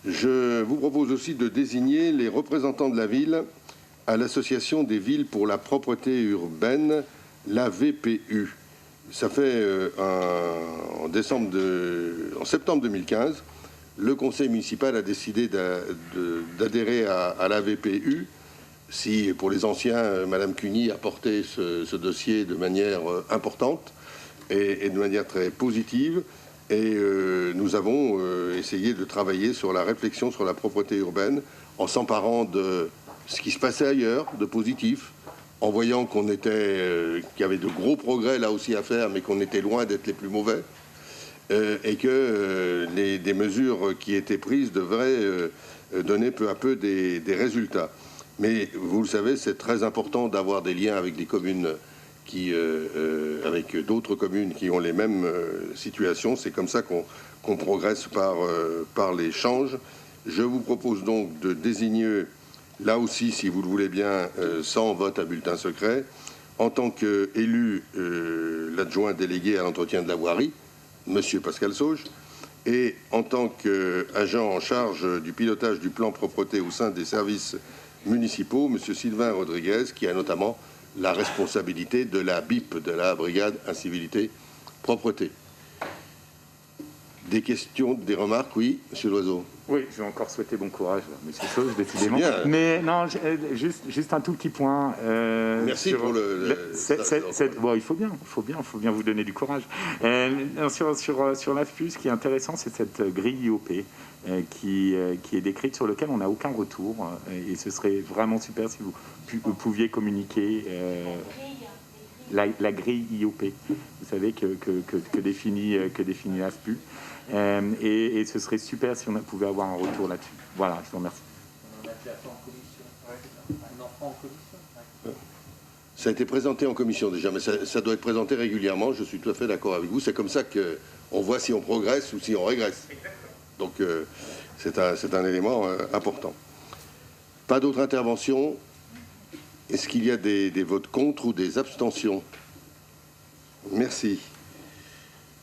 Je vous propose aussi de désigner les représentants de la ville à l'Association des villes pour la propreté urbaine, l'AVPU. Ça fait en septembre 2015, le conseil municipal a décidé d'adhérer à l'AVPU. Si pour les anciens, Madame Cuny a porté ce dossier de manière importante et de manière très positive. Et nous avons essayé de travailler sur la réflexion sur la propreté urbaine en s'emparant de ce qui se passait ailleurs, de positif, en voyant qu'il y avait de gros progrès là aussi à faire, mais qu'on était loin d'être les plus mauvais, et que des mesures qui étaient prises devraient donner peu à peu des résultats. Mais vous le savez, c'est très important d'avoir des liens avec des communes avec d'autres communes qui ont les mêmes situations. C'est comme ça qu'on progresse par l'échange. Je vous propose donc de désigner, là aussi, si vous le voulez bien, sans vote à bulletin secret, en tant qu'élu, l'adjoint délégué à l'entretien de la voirie, Monsieur Pascal Sauge, et en tant qu'agent en charge du pilotage du plan propreté au sein des services municipaux, Monsieur Sylvain Rodriguez, qui a notamment la responsabilité de la BIP, de la brigade incivilité propreté. Des questions, des remarques? Oui, Monsieur Loiseau. Oui, je vais encore souhaiter bon courage, Monsieur Sauge, décidément. Mais non, juste un tout petit point. Merci pour bon, il faut bien vous donner du courage. Sur l'AFPU, ce qui est intéressant, c'est cette grille IOP qui est décrite, sur lequel on n'a aucun retour. Et ce serait vraiment super si vous pouviez communiquer la grille IOP, vous savez, que définit l'AFPU. Et ce serait super si on pouvait avoir un retour là-dessus. Voilà, je vous remercie. On a déjà fait en commission. On en fera en commission. Ça a été présenté en commission déjà, mais ça doit être présenté régulièrement. Je suis tout à fait d'accord avec vous. C'est comme ça qu'on voit si on progresse ou si on régresse. Donc c'est un élément important. Pas d'autres interventions? Est-ce qu'il y a des votes contre ou des abstentions? Merci.